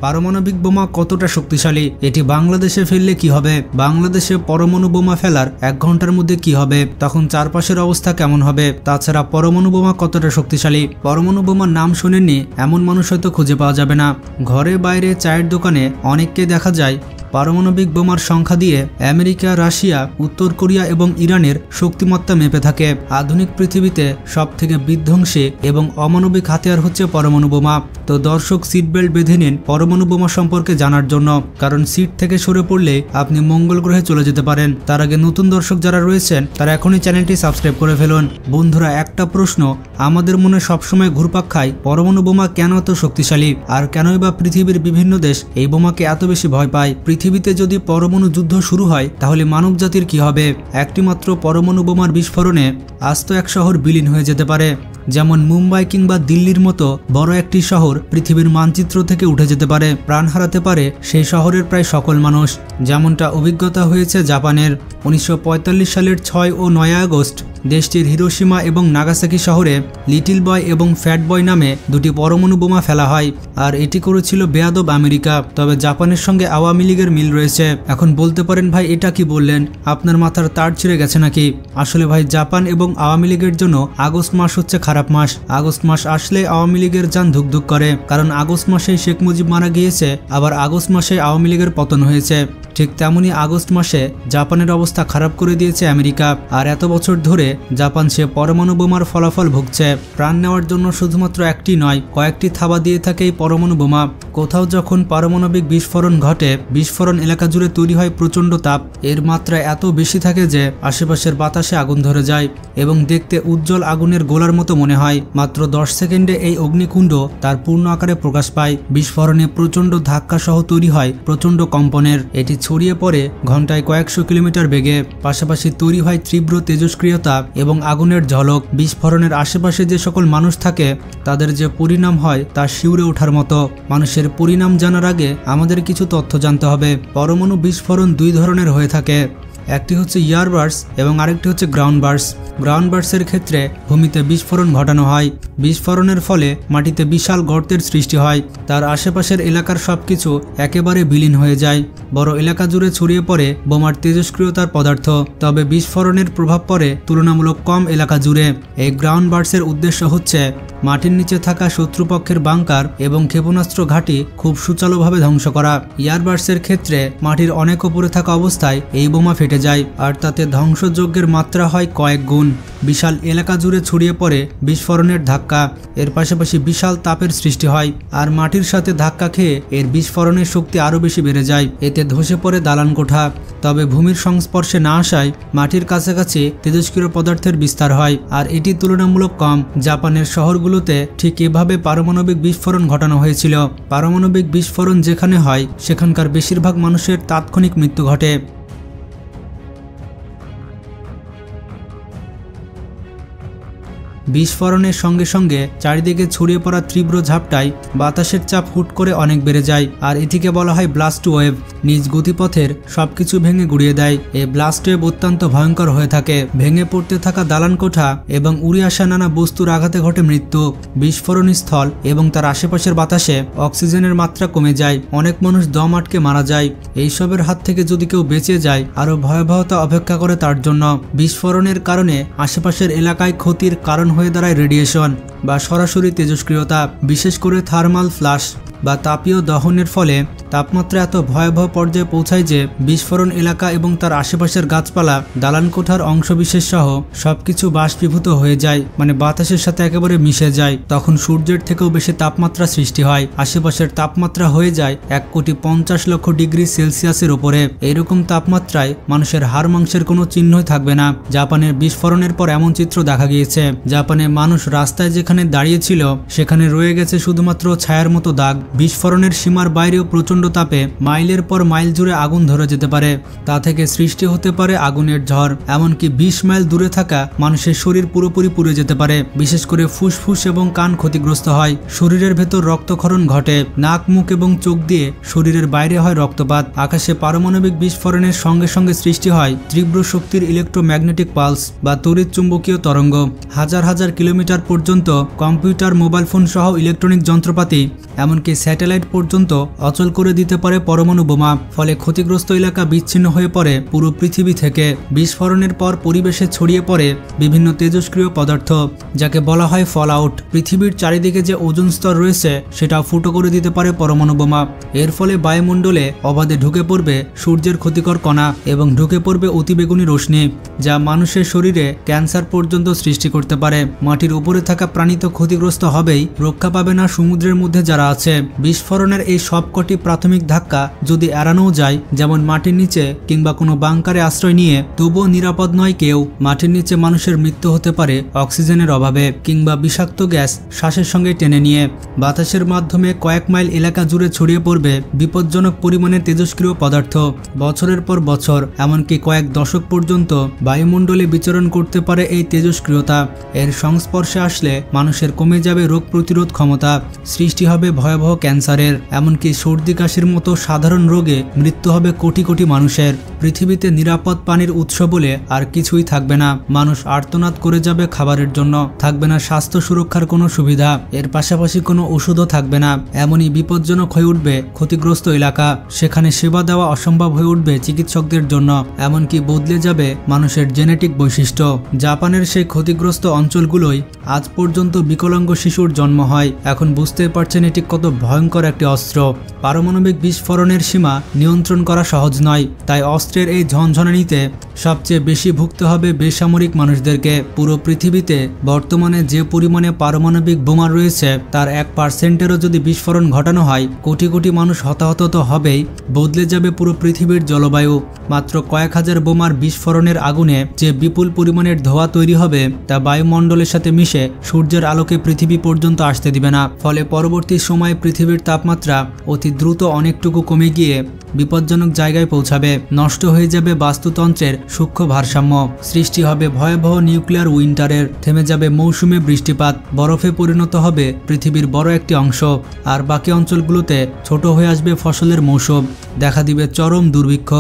পারমাণবিক বোমা কতটা শক্তিশালী, এটি বাংলাদেশে ফেললে কি হবে, বাংলাদেশে পরমাণু বোমা ফেলার 1 ঘন্টার মধ্যে কি হবে, তখন চারপাশের অবস্থা কেমন হবে, তাছাড়া পরমাণু বোমা কতটা শক্তিশালী। পরমাণু বোমার নাম শোনেননি এমন মানুষ হয়তো খুঁজে পাওয়া যাবে না। ঘরে বাইরে চায়ের দোকানে অনেককে দেখা যায় পারমাণবিক বোমার সংখ্যা দিয়ে আমেরিকা, রাশিয়া, উত্তর কোরিয়া এবং ইরানের শক্তিমত্তা মেপে থাকে। আধুনিক পৃথিবীতে সবথেকে বিধ্বংসী এবং অমানবিক হাতিয়ার হচ্ছে পরমাণু বোমা। তো দর্শক, সিট বেল্ট বেঁধে নিন পরমাণু বোমা সম্পর্কে জানার জন্য, কারণ সিট থেকে সরে পড়লে আপনি মঙ্গল গ্রহে চলে যেতে পারেন। তার আগে নতুন দর্শক যারা রয়েছেন তারা এখনই চ্যানেলটি সাবস্ক্রাইব করে ফেলুন। বন্ধুরা, একটা প্রশ্ন আমাদের মনে সবসময় ঘুরপাক খায়, পরমাণু বোমা কেন এত শক্তিশালী, আর কেনই বা পৃথিবীর বিভিন্ন দেশ এই বোমাকে এত বেশি ভয় পায়। পৃথিবীতে যদি পরমাণু যুদ্ধ শুরু হয় তাহলে মানব জাতির কি হবে? একটিমাত্র পরমাণু বোমার বিস্ফোরণে আস্ত এক শহর বিলীন হয়ে যেতে পারে। যেমন মুম্বাই কিংবা দিল্লির মতো বড় একটি শহর পৃথিবীর মানচিত্র থেকে উঠে যেতে পারে, প্রাণ হারাতে পারে সেই শহরের প্রায় সকল মানুষ। যেমনটা অভিজ্ঞতা হয়েছে জাপানের। 1945 সালের 6 ও 9 আগস্ট দেশটির হিরোশিমা এবং নাগাসাকি শহরে লিটল বয় এবং ফ্যাট বয় নামে দুটি পরমাণু বোমা ফেলা হয়, আর এটি করেছিল বেয়াদব আমেরিকা। তবে জাপানের সঙ্গে আওয়ামী লীগের মিল রয়েছে। এখন বলতে পারেন, ভাই এটা কি বললেন, আপনার মাথার তার ছিঁড়ে গেছে নাকি? আসলে ভাই, জাপান এবং আওয়ামী লীগের জন্য আগস্ট মাস হচ্ছে খারাপ মাস। আগস্ট মাস আসলে আওয়ামী লীগের যান ধুকধুক করে, কারণ আগস্ট মাসে শেখ মুজিব মারা গিয়েছে, আবার আগস্ট মাসে আওয়ামী লীগের পতন হয়েছে। ঠিক তেমনি আগস্ট মাসে জাপানের অবস্থা খারাপ করে দিয়েছে আমেরিকা। আর এত বছর ধরে জাপান সে পরমাণু বোমার ফলাফল ভুগছে। প্রাণ নেওয়ার জন্য শুধুমাত্র একটি নয়, কয়েকটি থাবা দিয়ে থাকে এই পরমাণু বোমা। কোথাও যখন পারমাণবিক বিস্ফোরণ ঘটে, বিস্ফোরণ এলাকা জুড়ে তৈরি হয় প্রচণ্ড তাপ। এর মাত্রা এত বেশি থাকে যে আশেপাশের বাতাসে আগুন ধরে যায় এবং দেখতে উজ্জ্বল আগুনের গোলার মতো মনে হয়। মাত্র 10 সেকেন্ডে এই অগ্নিকুণ্ড তার পূর্ণ আকারে প্রকাশ পায়। বিস্ফোরণে প্রচণ্ড ধাক্কা সহ তৈরি হয় প্রচণ্ড কম্পনের। এটি ছড়িয়ে পড়ে ঘন্টায় কয়েকশো কিলোমিটার বেগে। পাশাপাশি তৈরি হয় তীব্র তেজস্ক্রিয়তা এবং আগুনের ঝলক। বিস্ফোরণের আশেপাশে যে সকল মানুষ থাকে তাদের যে পরিণাম হয় তা শিউরে ওঠার মতো। মানুষের পরিণাম জানার আগে আমাদের কিছু তথ্য জানতে হবে। পরমাণু বিস্ফোরণ 2 ধরনের হয়ে থাকে। একটি হচ্ছে ইয়ারবার্স এবং আরেকটি হচ্ছে গ্রাউন্ড বার্স। গ্রাউন্ড বার্সের ক্ষেত্রে ভূমিতে বিস্ফোরণ ঘটানো হয়। বিস্ফোরণের ফলে মাটিতে বিশাল গর্তের সৃষ্টি হয়, তার আশেপাশের এলাকার সবকিছু একেবারে বিলীন হয়ে যায়। বড় এলাকা জুড়ে ছড়িয়ে পড়ে বোমার তেজস্ক্রিয়তার পদার্থ। তবে বিস্ফোরণের প্রভাব পড়ে তুলনামূলক কম এলাকা জুড়ে। এই গ্রাউন্ড বার্সের উদ্দেশ্য হচ্ছে মাটির নিচে থাকা শত্রুপক্ষের বাংকার এবং ক্ষেপণাস্ত্র ঘাঁটি খুব সুচারুভাবে ধ্বংস করা। ইয়ারবার্সের ক্ষেত্রে মাটির অনেক উপরে থাকা অবস্থায় এই বোমা ফেটে যায়, আর তাতে ধ্বংসযজ্ঞের মাত্রা হয় কয়েক গুণ। বিশাল এলাকা জুড়ে ছড়িয়ে পড়ে বিস্ফোরণের ধাক্কা। এর পাশাপাশি বিশাল তাপের সৃষ্টি হয়, আর মাটির সাথে ধাক্কা খেয়ে এর বিস্ফোরণের শক্তি আরও বেশি বেড়ে যায়। এতে ধসে পড়ে দালান কোঠা। তবে ভূমির সংস্পর্শে না আসায় মাটির কাছাকাছি তেজস্ক্রিয় পদার্থের বিস্তার হয়, আর এটি তুলনামূলক কম। জাপানের শহরগুলোতে ঠিক এভাবে পারমাণবিক বিস্ফোরণ ঘটানো হয়েছিল। পারমাণবিক বিস্ফোরণ যেখানে হয় সেখানকার বেশিরভাগ মানুষের তাৎক্ষণিক মৃত্যু ঘটে। বিস্ফোরণের সঙ্গে সঙ্গে চারিদিকে ছড়িয়ে পড়া তীব্র ঝাপটায় বাতাসের চাপ হুট করে অনেক বেড়ে যায়, আর এটিকে বলা হয় ব্লাস্ট ওয়েভ। নিজ গতিপথের সবকিছু ভেঙে গুড়িয়ে দেয়। এই ব্লাস্ট ওয়েভ অত্যন্ত ভয়ঙ্কর হয়ে থাকে। ভেঙে পড়তে থাকা দালান কোঠা এবং উড়ে আসা নানা বস্তুর আঘাতে ঘটে মৃত্যু। বিস্ফোরণ স্থল এবং তার আশেপাশের বাতাসে অক্সিজেনের মাত্রা কমে যায়। অনেক মানুষ দম আটকে মারা যায়। এইসবের হাত থেকে যদি কেউ বেঁচে যায়, আরও ভয়াবহতা অপেক্ষা করে তার জন্য। বিস্ফোরণের কারণে আশেপাশের এলাকায় ক্ষতির কারণ হয়ে দাঁড়ায় রেডিয়েশন বা সরাসরি তেজস্ক্রিয়তা, বিশেষ করে থার্মাল ফ্লাশ বা তাপীয় দহনের ফলে তাপমাত্রা এত ভয়াবহ পর্যায়ে পৌঁছায় যে বিস্ফোরণ এলাকা এবং তার আশেপাশের গাছপালা, দালান কোঠার অংশবিশেষ সহ সবকিছু বাষ্পীভূত হয়ে যায়, মানে বাতাসের সাথে একেবারে মিশে যায়। তখন সূর্যের থেকেও বেশি তাপমাত্রা সৃষ্টি হয়। আশেপাশের তাপমাত্রা হয়ে যায় 1,50,00,000 ডিগ্রি সেলসিয়াসের ওপরে। এইরকম তাপমাত্রায় মানুষের হাড় মাংসের কোনো চিহ্নই থাকবে না। জাপানের বিস্ফোরণের পর এমন চিত্র দেখা গিয়েছে। জাপানে মানুষ রাস্তায় যেখানে দাঁড়িয়েছিল সেখানে রয়ে গেছে শুধুমাত্র ছায়ার মতো দাগ। বিস্ফোরণের সীমার বাইরেও প্রচণ্ড তাপে মাইলের পর মাইল জুড়ে আগুন ধরে যেতে পারে। তা থেকে সৃষ্টি হতে পারে আগুনের ঝড়। এমনকি 20 মাইল দূরে থাকা মানুষের শরীর পুরোপুরি পুড়ে যেতে পারে। বিশেষ করে ফুসফুস এবং কান ক্ষতিগ্রস্ত হয়। শরীরের ভেতর রক্তক্ষরণ ঘটে। নাক, মুখ এবং চোখ দিয়ে শরীরের বাইরে হয় রক্তপাত। আকাশে পারমাণবিক বিস্ফোরণের সঙ্গে সঙ্গে সৃষ্টি হয় তীব্র শক্তির ইলেকট্রোম্যাগনেটিক পালস বা তড়িৎ চুম্বকীয় তরঙ্গ। হাজার হাজার কিলোমিটার পর্যন্ত কম্পিউটার, মোবাইল ফোন সহ ইলেকট্রনিক যন্ত্রপাতি, এমনকি স্যাটেলাইট পর্যন্ত অচল করে দিতে পারে পরমাণু বোমা। ফলে ক্ষতিগ্রস্ত এলাকা বিচ্ছিন্ন হয়ে পড়ে পুরো পৃথিবী থেকে। বিস্ফোরণের পর পরিবেশে ছড়িয়ে পড়ে বিভিন্ন তেজস্ক্রিয় পদার্থ, যাকে বলা হয় ফল আউট। পৃথিবীর চারিদিকে যে ওজোন স্তর রয়েছে সেটা ফুটো করে দিতে পারে পরমাণু বোমা। এর ফলে বায়ুমণ্ডলে অবাধে ঢুকে পড়বে সূর্যের ক্ষতিকর কণা এবং ঢুকে পড়বে অতিবেগুনি রশ্মি, যা মানুষের শরীরে ক্যান্সার পর্যন্ত সৃষ্টি করতে পারে। মাটির উপরে থাকা প্রাণী তো ক্ষতিগ্রস্ত হবেই, রক্ষা পাবে না সমুদ্রের মধ্যে যারা আছে। বিস্ফোরণের এই সবকটি প্রাথমিক ধাক্কা যদি এড়ানোও যায়, যেমন মাটির নিচে কিংবা কোনো বাংকারে আশ্রয় নিয়ে, তবুও নিরাপদ নয় কেউ। মাটির নিচে মানুষের মৃত্যু হতে পারে অক্সিজেনের অভাবে কিংবা বিষাক্ত গ্যাস শ্বাসের সঙ্গে টেনে নিয়ে। বাতাসের মাধ্যমে কয়েক মাইল এলাকা জুড়ে ছড়িয়ে পড়বে বিপজ্জনক পরিমাণে তেজস্ক্রিয় পদার্থ। বছরের পর বছর, এমনকি কয়েক দশক পর্যন্ত বায়ুমণ্ডলে বিচরণ করতে পারে এই তেজস্ক্রিয়তা। এর সংস্পর্শে আসলে মানুষের কমে যাবে রোগ প্রতিরোধ ক্ষমতা, সৃষ্টি হবে ভয়াবহ ক্যান্সারের, এমনকি সর্দি কাশির মতো সাধারণ রোগে মৃত্যু হবে কোটি কোটি মানুষের। পৃথিবীতে নিরাপদ পানির উৎস বলে আর কিছুই থাকবে না। মানুষ আর্তনাদ করে যাবে খাবারের জন্য, থাকবে না স্বাস্থ্য সুরক্ষার কোনো সুবিধা, এর পাশাপাশি কোনো ওষুধও থাকবে না। এমনই বিপজ্জনক হয়ে উঠবে ক্ষতিগ্রস্ত এলাকা, সেখানে সেবা দেওয়া অসম্ভব হয়ে উঠবে চিকিৎসকদের জন্য, এমনকি বদলে যাবে মানুষের জেনেটিক বৈশিষ্ট্য। জাপানের সেই ক্ষতিগ্রস্ত অঞ্চলগুলোই আজ পর্যন্ত বিকলাঙ্গ শিশুর জন্ম হয়। এখন বুঝতে পারছেন এটি কত ভয়ঙ্কর একটি অস্ত্র। পারমাণবিক বিস্ফোরণের সীমা নিয়ন্ত্রণ করা সহজ নয়, তাই অস্ত্রের এই ঝনঝনানিতে সবচেয়ে বেশি ভুগতে হবে বেসামরিক মানুষদেরকে। পুরো পৃথিবীতে বর্তমানে যে পরিমাণে পারমাণবিক বোমা রয়েছে তার 1%-এরও যদি বিস্ফোরণ ঘটানো হয়, কোটি কোটি মানুষ হতাহত তো হবেই, বদলে যাবে পুরো পৃথিবীর জলবায়ু। মাত্র কয়েক হাজার বোমার বিস্ফোরণের আগুনে যে বিপুল পরিমাণের ধোঁয়া তৈরি হবে তা বায়ুমণ্ডলের সাথে মিশে সূর্যের আলোকে পৃথিবী পর্যন্ত আসতে দিবে না। ফলে পরবর্তী সময়ে পৃথিবীর তাপমাত্রা অতি দ্রুত অনেকটুকু কমে গিয়ে বিপজ্জনক জায়গায় পৌঁছাবে। নষ্ট হয়ে যাবে বাস্তুতন্ত্রের সূক্ষ্ম ভারসাম্য, সৃষ্টি হবে ভয়াবহ নিউক্লিয়ার উইন্টারের, থেমে যাবে মৌসুমে বৃষ্টিপাত, বরফে পরিণত হবে পৃথিবীর বড় একটি অংশ, আর বাকি অঞ্চলগুলোতে ছোট হয়ে আসবে ফসলের মৌসুম। দেখা দিবে চরম দুর্ভিক্ষ,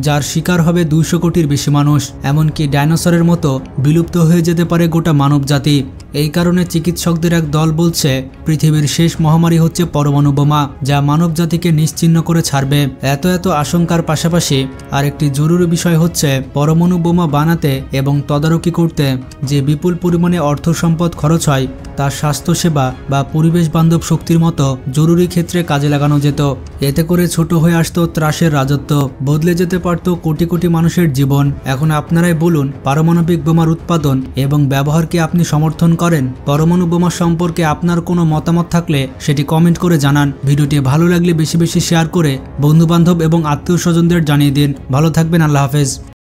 যার শিকার হবে 200 কোটির বেশি মানুষ, এমনকি ডাইনোসরের মতো বিলুপ্ত হয়ে যেতে পারে গোটা মানব জাতি। এই কারণে চিকিৎসকদের এক দল বলছে পৃথিবীর শেষ মহামারী হচ্ছে পরমাণু বোমা, যা মানব জাতিকে নিশ্চিহ্ন করে ছাড়বে। এত আশঙ্কার পাশাপাশি আরেকটি জরুরি বিষয় হচ্ছে পরমাণু বোমা বানাতে এবং তদারকি করতে যে বিপুল পরিমাণে অর্থ সম্পদ খরচ হয়, তা স্বাস্থ্যসেবা বা পরিবেশ বান্ধব শক্তির মতো জরুরি ক্ষেত্রে কাজে লাগানো যেত। এতে করে ছোট হয়ে আসতো ত্রাসের রাজত্ব, বদলে যেতে পারত কোটি কোটি মানুষের জীবন। এখন আপনারাই বলুন, পারমাণবিক বোমার উৎপাদন এবং ব্যবহারকে আপনি সমর্থন করেন? পরমাণু বোমা সম্পর্কে আপনার কোনো মতামত থাকলে সেটি কমেন্ট করে জানান। ভিডিওটি ভালো লাগলে বেশি বেশি শেয়ার করে বন্ধু বান্ধব এবং আত্মীয় স্বজনদের জানিয়ে দিন। ভালো থাকবেন, আল্লাহ হাফেজ।